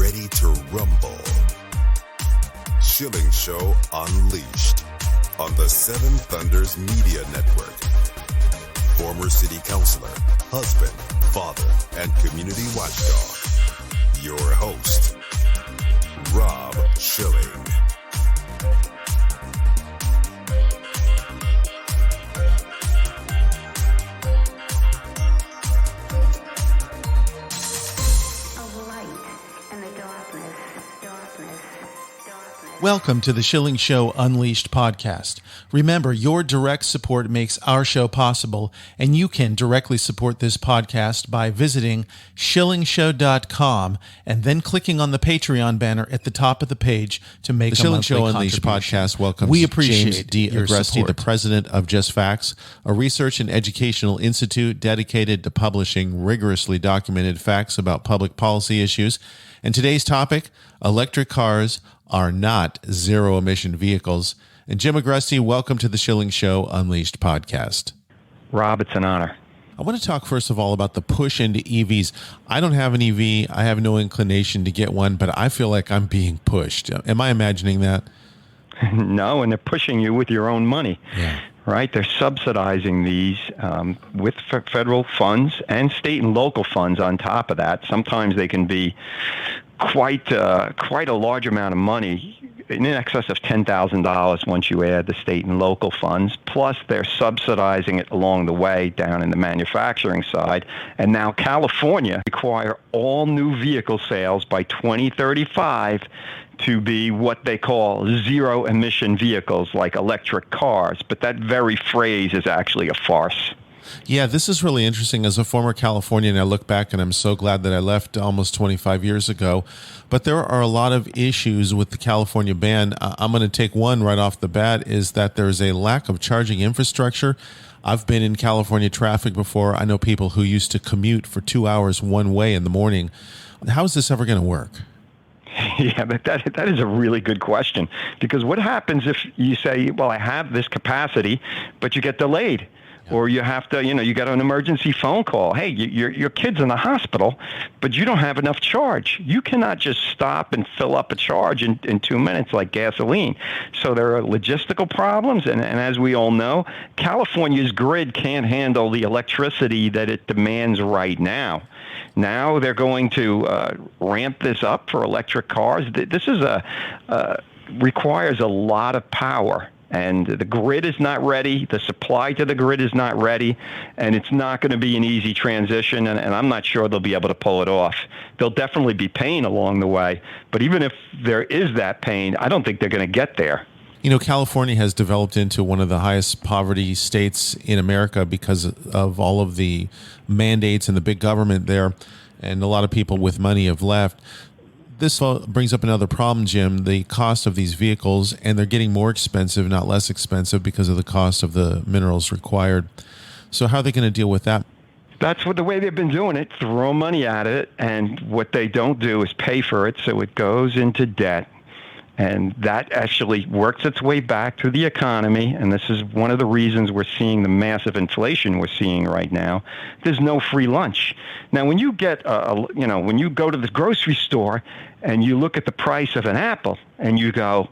ready to rumble. Schilling Show Unleashed on the Seven Thunders Media Network. Former city councilor, husband, father, and community watchdog. Your host, Rob Schilling. Welcome to the Schilling Show Unleashed Podcast. Remember, your direct support makes our show possible, and you can directly support this podcast by visiting shillingshow.com and then clicking on the Patreon banner at the top of the page to make the a Schilling monthly Show Unleashed contribution. Podcast welcomes We appreciate James D. your Agresti, support. the president of Just Facts, a research and educational institute dedicated to publishing rigorously documented facts about public policy issues. And today's topic, electric cars are not zero-emission vehicles. And Jim Agresti, welcome to the Schilling Show Unleashed podcast. Rob, it's an honor. I want to talk first of all about the push into EVs. I don't have an EV. I have no inclination to get one, but I feel like I'm being pushed. Am I imagining that? No, and they're pushing you with your own money. Yeah. Right? They're subsidizing these with federal funds and state and local funds on top of that. Sometimes they can be quite a large amount of money, in excess of $10,000 once you add the state and local funds. Plus, they're subsidizing it along the way down in the manufacturing side. And now California require all new vehicle sales by 2035 to be what they call zero-emission vehicles, like electric cars. But that very phrase is actually a farce. Yeah, this is really interesting. As a former Californian, I look back and I'm so glad that I left almost 25 years ago. But there are a lot of issues with the California ban. I'm going to take one right off the bat, is that there's a lack of charging infrastructure. I've been in California traffic before. I know people who used to commute for 2 hours one way in the morning. How is this ever going to work? Yeah, but that is a really good question, because what happens if you say, well, I have this capacity, but you get delayed? Or you have to, you got an emergency phone call. Hey, your kid's in the hospital, but you don't have enough charge. You cannot just stop and fill up a charge in 2 minutes like gasoline. So there are logistical problems. And as we all know, California's grid can't handle the electricity that it demands right now. Now they're going to ramp this up for electric cars. This is requires a lot of power. And the grid is not ready. The supply to the grid is not ready. And it's not going to be an easy transition. And I'm not sure they'll be able to pull it off. There'll definitely be pain along the way. But even if there is that pain, I don't think they're going to get there. California has developed into one of the highest poverty states in America because of all of the mandates and the big government there. And a lot of people with money have left. This brings up another problem, Jim, the cost of these vehicles, and they're getting more expensive, not less expensive, because of the cost of the minerals required. So how are they going to deal with that? That's the way they've been doing it, throw money at it, and what they don't do is pay for it, so it goes into debt. And that actually works its way back through the economy, and this is one of the reasons we're seeing the massive inflation we're seeing right now. There's no free lunch. Now, when you get, when you go to the grocery store and you look at the price of an apple and you go,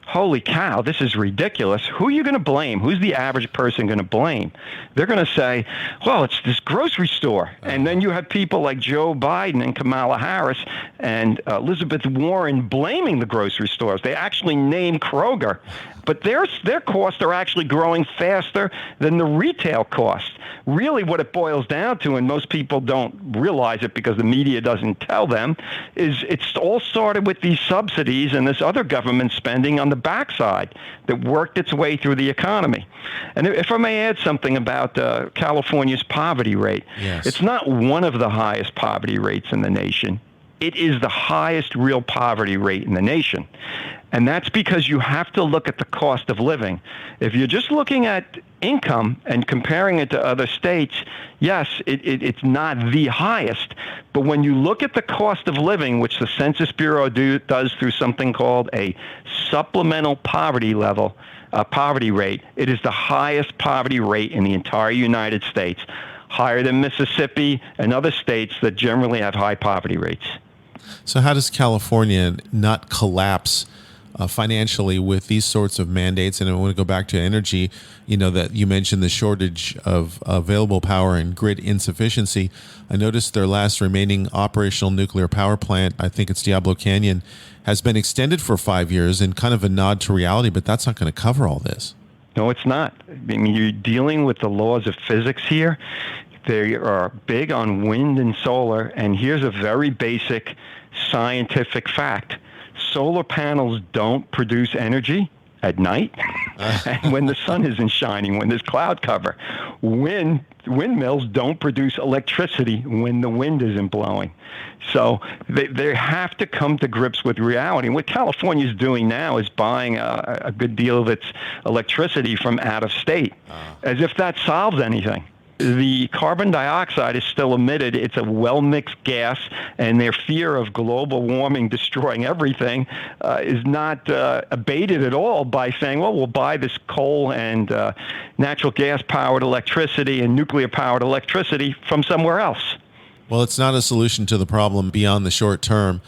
holy cow, this is ridiculous. Who are you going to blame? Who's the average person going to blame? They're going to say, well, it's this grocery store. And then you have people like Joe Biden and Kamala Harris and Elizabeth Warren blaming the grocery stores. They actually name Kroger. But their costs are actually growing faster than the retail costs. Really what it boils down to, and most people don't realize it because the media doesn't tell them, is it's all started with these subsidies and this other government spending on the backside that worked its way through the economy. And if I may add something about California's poverty rate, yes. It's not one of the highest poverty rates in the nation. It is the highest real poverty rate in the nation. And that's because you have to look at the cost of living. If you're just looking at income and comparing it to other states, yes, it's not the highest. But when you look at the cost of living, which the Census Bureau does through something called a supplemental poverty rate, it is the highest poverty rate in the entire United States, higher than Mississippi and other states that generally have high poverty rates. So how does California not collapse financially with these sorts of mandates? And I want to go back to energy, that you mentioned the shortage of available power and grid insufficiency. I noticed their last remaining operational nuclear power plant, I think it's Diablo Canyon, has been extended for 5 years in kind of a nod to reality, but that's not going to cover all this. No, it's not. I mean, you're dealing with the laws of physics here. They are big on wind and solar, and here's a very basic scientific fact. Solar panels don't produce energy at night and when the sun isn't shining, when there's cloud cover. Windmills don't produce electricity when the wind isn't blowing. So they have to come to grips with reality. And what California's doing now is buying a good deal of its electricity from out of state, as if that solves anything. The carbon dioxide is still emitted. It's a well-mixed gas, and their fear of global warming destroying everything is not abated at all by saying, well, we'll buy this coal and natural gas-powered electricity and nuclear-powered electricity from somewhere else. Well, it's not a solution to the problem beyond the short term.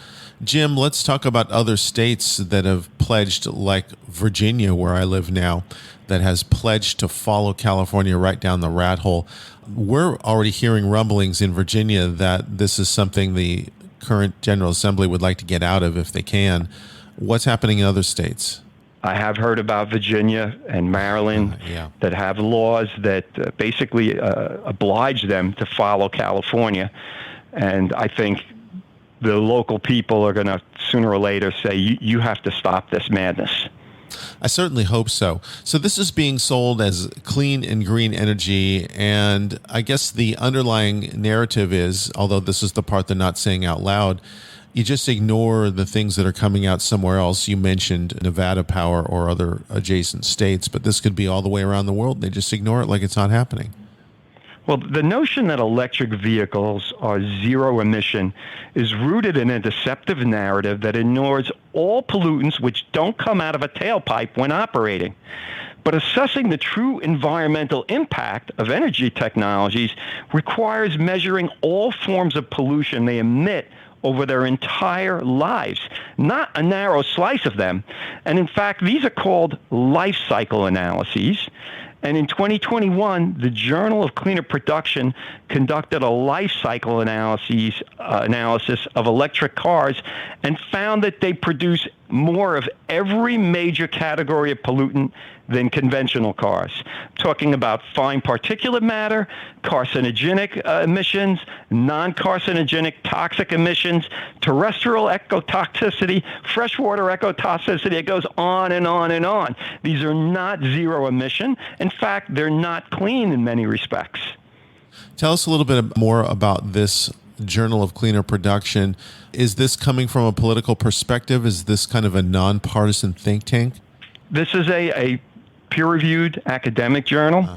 Jim, let's talk about other states that have pledged, like Virginia, where I live now, that has pledged to follow California right down the rat hole. We're already hearing rumblings in Virginia that this is something the current General Assembly would like to get out of if they can. What's happening in other states? I have heard about Virginia and Maryland that have laws that basically oblige them to follow California. And I think the local people are going to sooner or later say, you have to stop this madness. I certainly hope so. So this is being sold as clean and green energy, and I guess the underlying narrative is, although this is the part they're not saying out loud, you just ignore the things that are coming out somewhere else. You mentioned Nevada power or other adjacent states, but this could be all the way around the world. They just ignore it like it's not happening. Well, the notion that electric vehicles are zero emission is rooted in a deceptive narrative that ignores all pollutants which don't come out of a tailpipe when operating. But assessing the true environmental impact of energy technologies requires measuring all forms of pollution they emit over their entire lives, not a narrow slice of them. And in fact, these are called life cycle analyses. And in 2021, the Journal of Cleaner Production conducted a life cycle analysis of electric cars and found that they produce more of every major category of pollutant than conventional cars. Talking about fine particulate matter, carcinogenic emissions, non-carcinogenic toxic emissions, terrestrial ecotoxicity, freshwater ecotoxicity. It goes on and on and on. These are not zero emission. In fact, they're not clean in many respects. Tell us a little bit more about this Journal of Cleaner Production. Is this coming from a political perspective? Is this kind of a nonpartisan think tank? This is a peer-reviewed academic journal.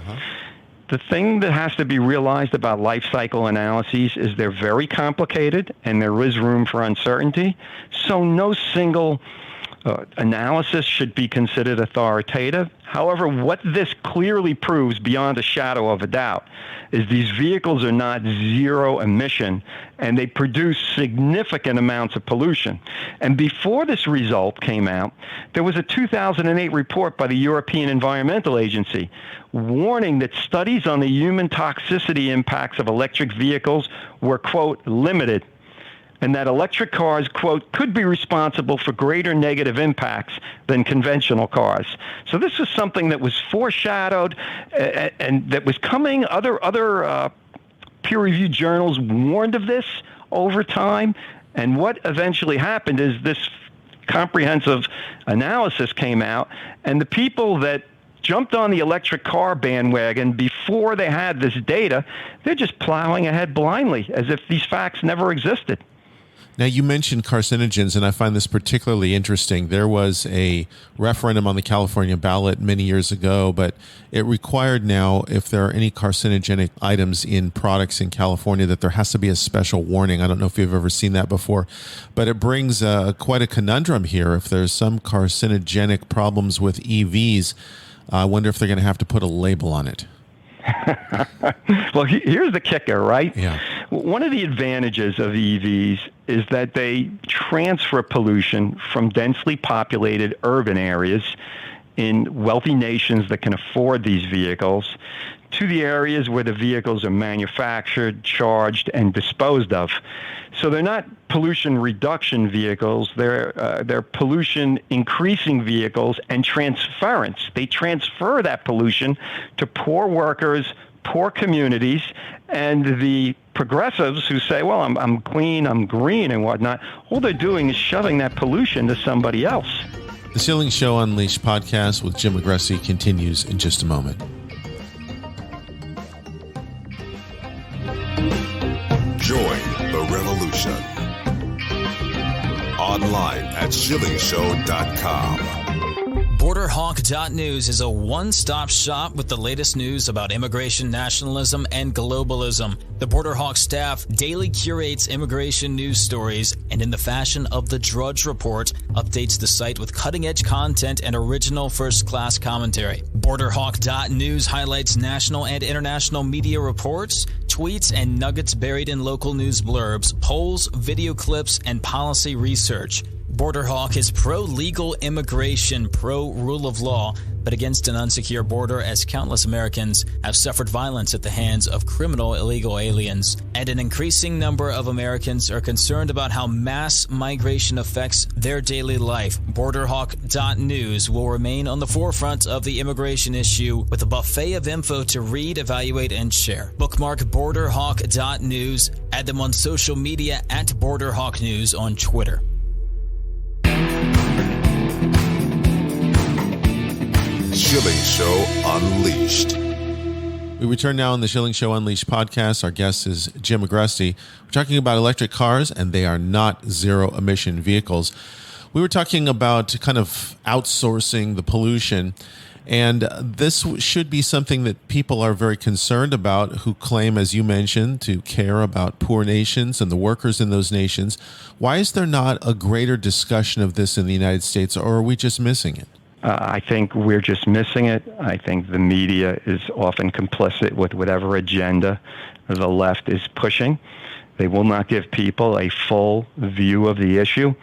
The thing that has to be realized about life cycle analyses is they're very complicated and there is room for uncertainty. So no single analysis should be considered authoritative. However, what this clearly proves beyond a shadow of a doubt is these vehicles are not zero emission and they produce significant amounts of pollution. And before this result came out, there was a 2008 report by the European Environmental Agency warning that studies on the human toxicity impacts of electric vehicles were, quote, limited, and that electric cars, quote, could be responsible for greater negative impacts than conventional cars. So this is something that was foreshadowed and that was coming. Other peer-reviewed journals warned of this over time. And what eventually happened is this comprehensive analysis came out, and the people that jumped on the electric car bandwagon before they had this data, they're just plowing ahead blindly as if these facts never existed. Now, you mentioned carcinogens, and I find this particularly interesting. There was a referendum on the California ballot many years ago, but it required now, if there are any carcinogenic items in products in California, that there has to be a special warning. I don't know if you've ever seen that before, but it brings quite a conundrum here. If there's some carcinogenic problems with EVs, I wonder if they're going to have to put a label on it. Well, here's the kicker, right? Yeah. One of the advantages of EVs is that they transfer pollution from densely populated urban areas in wealthy nations that can afford these vehicles to the areas where the vehicles are manufactured, charged, and disposed of. So they're not pollution reduction vehicles, they're pollution increasing vehicles and transference. They transfer that pollution to poor workers, poor communities, and the progressives who say, well, I'm clean, I'm green, and whatnot, all they're doing is shoving that pollution to somebody else. The Schilling Show Unleashed podcast with Jim Agresti continues in just a moment. Join the revolution. Online at schillingshow.com. BorderHawk.news is a one-stop shop with the latest news about immigration nationalism and globalism. The BorderHawk staff daily curates immigration news stories and, in the fashion of the Drudge Report, updates the site with cutting-edge content and original first-class commentary. BorderHawk.news highlights national and international media reports, tweets, and nuggets buried in local news blurbs, polls, video clips, and policy research. BorderHawk is pro-legal immigration, pro-rule of law, but against an unsecure border, as countless Americans have suffered violence at the hands of criminal illegal aliens. And an increasing number of Americans are concerned about how mass migration affects their daily life. BorderHawk.news will remain on the forefront of the immigration issue with a buffet of info to read, evaluate, and share. Bookmark BorderHawk.news. Add them on social media at BorderHawkNews on Twitter. Schilling Show Unleashed. We return now on the Schilling Show Unleashed podcast. Our guest is Jim Agresti. We're talking about electric cars, and they are not zero-emission vehicles. We were talking about kind of outsourcing the pollution, and this should be something that people are very concerned about, who claim, as you mentioned, to care about poor nations and the workers in those nations. Why is there not a greater discussion of this in the United States, or are we just missing it? I think we're just missing it. I think the media is often complicit with whatever agenda the left is pushing. They will not give people a full view of the issue.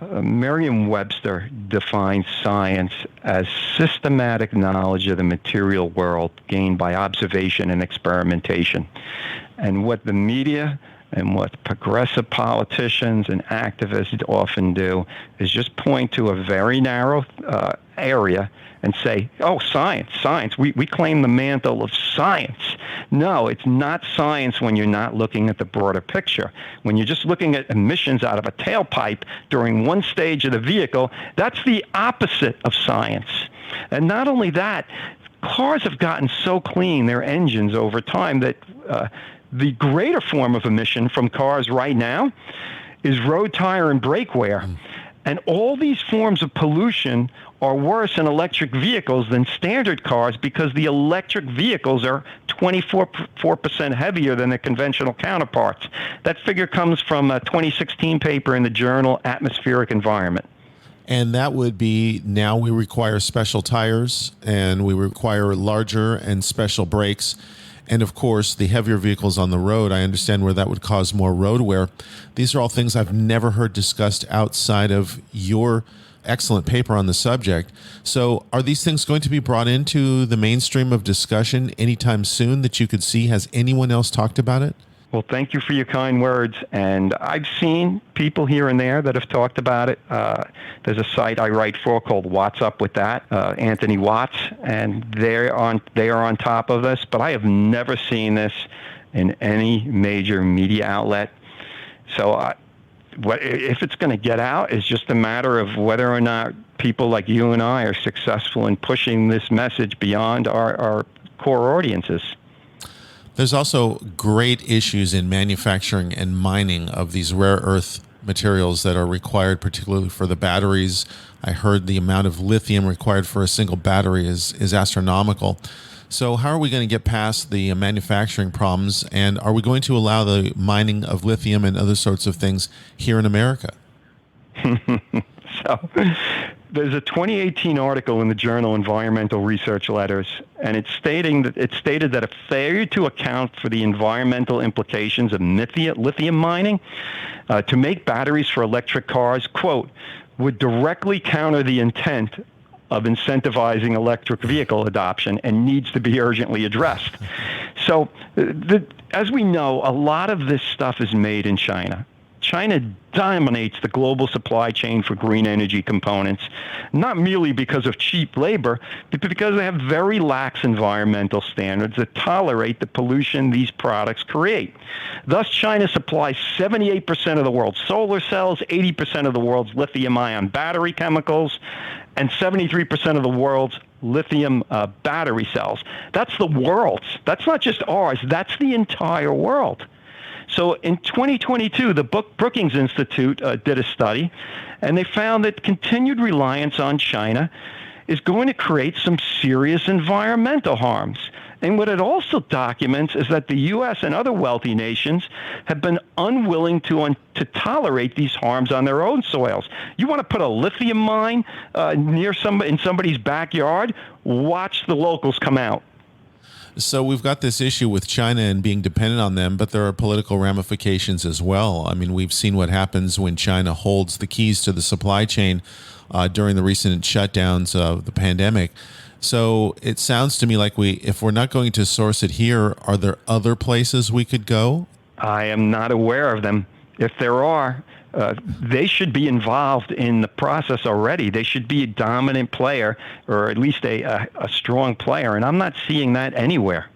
Merriam-Webster defines science as systematic knowledge of the material world gained by observation and experimentation. And what the media and what progressive politicians and activists often do is just point to a very narrow area and say, oh, science. We claim the mantle of science. No, it's not science when you're not looking at the broader picture. When you're just looking at emissions out of a tailpipe during one stage of the vehicle, that's the opposite of science. And not only that, cars have gotten so clean, their engines over time, that the greater form of emission from cars right now is road tire and brake wear. And all these forms of pollution are worse in electric vehicles than standard cars because the electric vehicles are 24% heavier than their conventional counterparts. That figure comes from a 2016 paper in the journal Atmospheric Environment. And that would be, now we require special tires and we require larger and special brakes. And of course, the heavier vehicles on the road, I understand where that would cause more road wear. These are all things I've never heard discussed outside of your excellent paper on the subject. So are these things going to be brought into the mainstream of discussion anytime soon that you could see? Has anyone else talked about it? Well, thank you for your kind words. And I've seen people here and there that have talked about it. There's a site I write for called What's Up With That, Anthony Watts, and they are on top of this. But I have never seen this in any major media outlet. So if it's going to get out, it's just a matter of whether or not people like you and I are successful in pushing this message beyond our core audiences. There's also great issues in manufacturing and mining of these rare earth materials that are required, particularly for the batteries. I heard the amount of lithium required for a single battery is astronomical. So how are we going to get past the manufacturing problems, and are we going to allow the mining of lithium and other sorts of things here in America? So There's a 2018 article in the journal Environmental Research Letters, and it stated that a failure to account for the environmental implications of lithium mining to make batteries for electric cars, quote, would directly counter the intent of incentivizing electric vehicle adoption and needs to be urgently addressed. So, as we know, a lot of this stuff is made in China. China dominates the global supply chain for green energy components, not merely because of cheap labor, but because they have very lax environmental standards that tolerate the pollution these products create. Thus, China supplies 78% of the world's solar cells, 80% of the world's lithium-ion battery chemicals, and 73% of the world's lithium battery cells. That's the world's. That's not just ours. That's the entire world. So in 2022, the Brookings Institute did a study, and they found that continued reliance on China is going to create some serious environmental harms. And what it also documents is that the U.S. and other wealthy nations have been unwilling to tolerate these harms on their own soils. You want to put a lithium mine in somebody's backyard? Watch the locals come out. So we've got this issue with China and being dependent on them, but there are political ramifications as well. I mean, we've seen what happens when China holds the keys to the supply chain during the recent shutdowns of the pandemic. So it sounds to me like if we're not going to source it here, are there other places we could go? I am not aware of them. If there are, they should be involved in the process already. They should be a dominant player, or at least a strong player, and I'm not seeing that anywhere.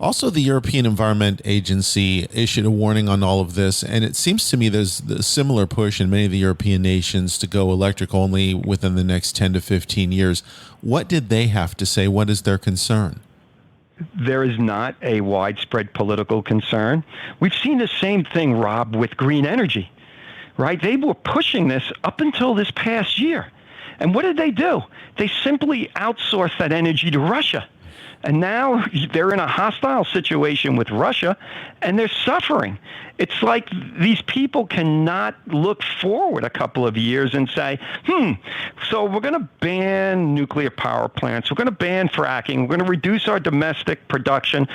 Also, the European Environment Agency issued a warning on all of this, and it seems to me there's a similar push in many of the European nations to go electric only within the next 10 to 15 years. What did they have to say? What is their concern? There is not a widespread political concern. We've seen the same thing, Rob, with green energy, right? They were pushing this up until this past year. And what did they do? They simply outsourced that energy to Russia. And now they're in a hostile situation with Russia, and they're suffering. It's like these people cannot look forward a couple of years and say, so we're going to ban nuclear power plants. We're going to ban fracking. We're going to reduce our domestic production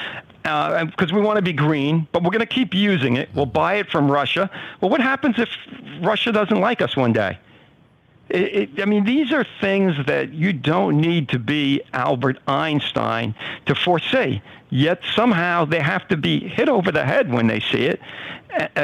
because we want to be green, but we're going to keep using it. We'll buy it from Russia. Well, what happens if Russia doesn't like us one day? I mean, these are things that you don't need to be Albert Einstein to foresee. Yet somehow they have to be hit over the head when they see it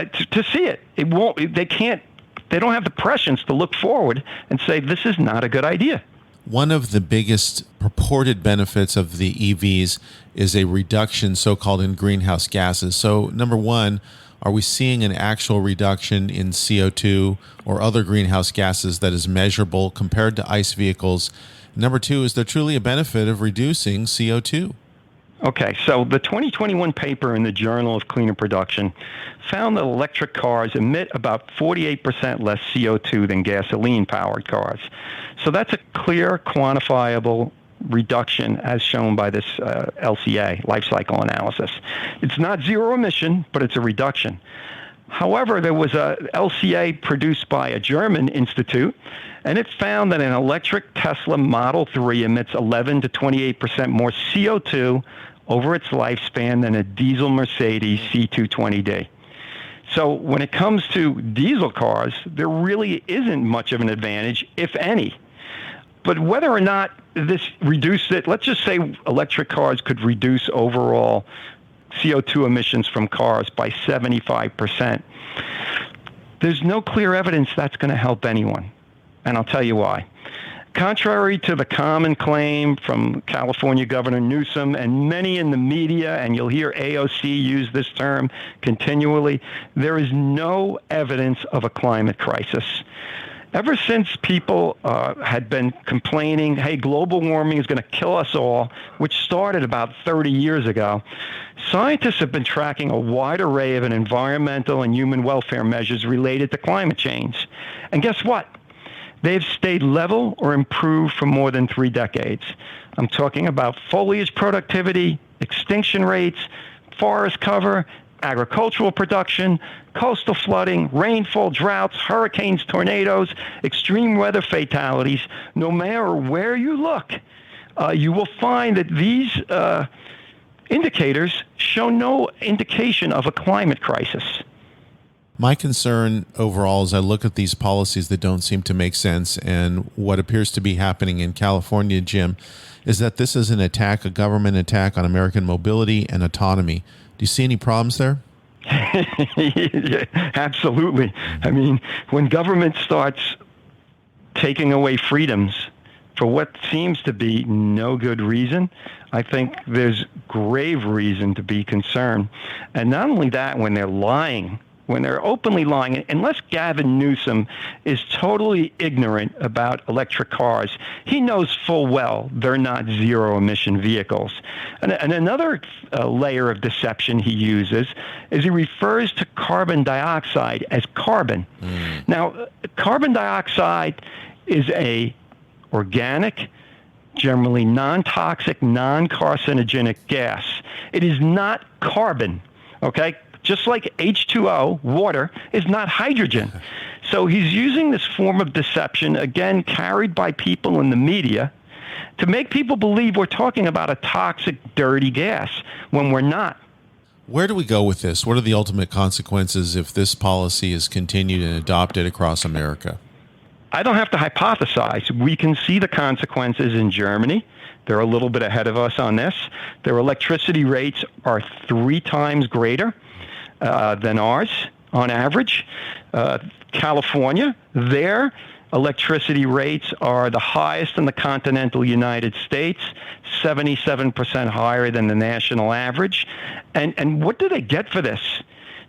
to see it. They don't have the prescience to look forward and say, this is not a good idea. One of the biggest purported benefits of the EVs is a reduction, so-called, in greenhouse gases. So, number one, are we seeing an actual reduction in CO2 or other greenhouse gases that is measurable compared to ICE vehicles? Number two, is there truly a benefit of reducing CO2? Okay, so the 2021 paper in the Journal of Cleaner Production found that electric cars emit about 48% less CO2 than gasoline-powered cars. So that's a clear, quantifiable reduction as shown by this LCA, life cycle analysis. It's not zero emission, but it's a reduction. However, there was a LCA produced by a German institute, and it found that an electric Tesla Model 3 emits 11 to 28% more CO2 over its lifespan than a diesel Mercedes C220D. So when it comes to diesel cars, there really isn't much of an advantage, if any. But whether or not this reduced it, let's just say electric cars could reduce overall CO2 emissions from cars by 75%. There's no clear evidence that's going to help anyone. And I'll tell you why. Contrary to the common claim from California Governor Newsom and many in the media, and you'll hear AOC use this term continually, there is no evidence of a climate crisis. Ever since people had been complaining, hey, global warming is going to kill us all, which started about 30 years ago, scientists have been tracking a wide array of environmental and human welfare measures related to climate change. And guess what? They've stayed level or improved for more than 3 decades. I'm talking about foliage productivity, extinction rates, forest cover, agricultural production, coastal flooding, rainfall, droughts, hurricanes, tornadoes, extreme weather fatalities. No matter where you look, you will find that these indicators show no indication of a climate crisis. My concern overall as I look at these policies that don't seem to make sense and what appears to be happening in California, Jim, is that this is an attack, a government attack on American mobility and autonomy. Do you see any problems there? Yeah, absolutely. I mean, when government starts taking away freedoms for what seems to be no good reason, I think there's grave reason to be concerned. And not only that, when they're lying, when they're openly lying, unless Gavin Newsom is totally ignorant about electric cars, he knows full well they're not zero-emission vehicles. And another layer of deception he uses is he refers to carbon dioxide as carbon. Now, carbon dioxide is a organic, generally non-toxic, non-carcinogenic gas. It is not carbon, okay? Just like H2O, water, is not hydrogen. So he's using this form of deception, again, carried by people in the media, to make people believe we're talking about a toxic, dirty gas when we're not. Where do we go with this? What are the ultimate consequences if this policy is continued and adopted across America? I don't have to hypothesize. We can see the consequences in Germany. They're a little bit ahead of us on this. Their electricity rates are 3 times greater than ours on average. California, their electricity rates are the highest in the continental United States, 77% higher than the national average. And what do they get for this?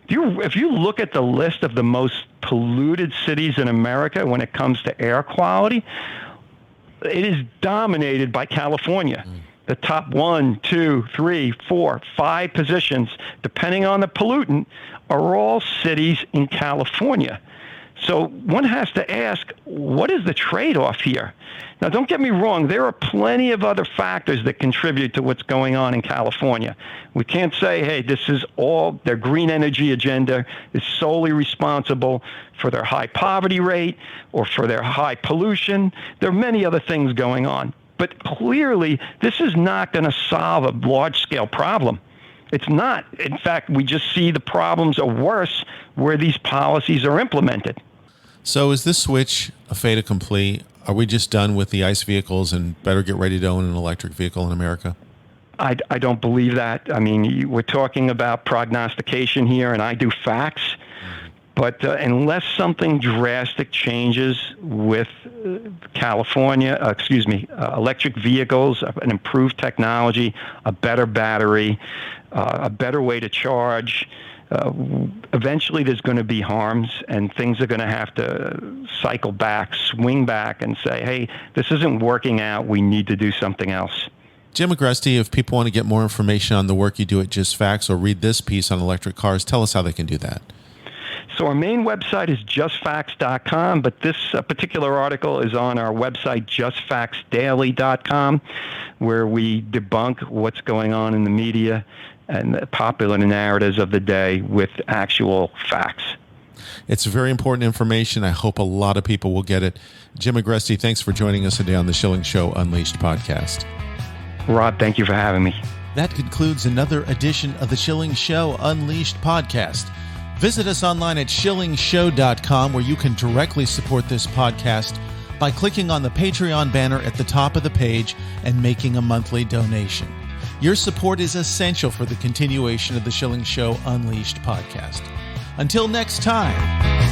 If you look at the list of the most polluted cities in America when it comes to air quality, it is dominated by California. The top 1, 2, 3, 4, 5 positions, depending on the pollutant, are all cities in California. So one has to ask, what is the trade-off here? Now, don't get me wrong. There are plenty of other factors that contribute to what's going on in California. We can't say, hey, this is all their green energy agenda is solely responsible for their high poverty rate or for their high pollution. There are many other things going on. But clearly, this is not going to solve a large-scale problem. It's not. In fact, we just see the problems are worse where these policies are implemented. So is this switch a fait accompli? Are we just done with the ICE vehicles and better get ready to own an electric vehicle in America? I don't believe that. I mean, we're talking about prognostication here, and I do facts. But unless something drastic changes with electric vehicles, an improved technology, a better battery, a better way to charge, eventually there's going to be harms, and things are going to have to cycle back, swing back, and say, hey, this isn't working out. We need to do something else. Jim Agresti, if people want to get more information on the work you do at Just Facts or read this piece on electric cars, tell us how they can do that. So our main website is justfacts.com, but this particular article is on our website, justfactsdaily.com, where we debunk what's going on in the media and the popular narratives of the day with actual facts. It's very important information. I hope a lot of people will get it. Jim Agresti, thanks for joining us today on the Schilling Show Unleashed podcast. Rod, thank you for having me. That concludes another edition of the Schilling Show Unleashed podcast. Visit us online at shillingshow.com, where you can directly support this podcast by clicking on the Patreon banner at the top of the page and making a monthly donation. Your support is essential for the continuation of the Schilling Show Unleashed podcast. Until next time.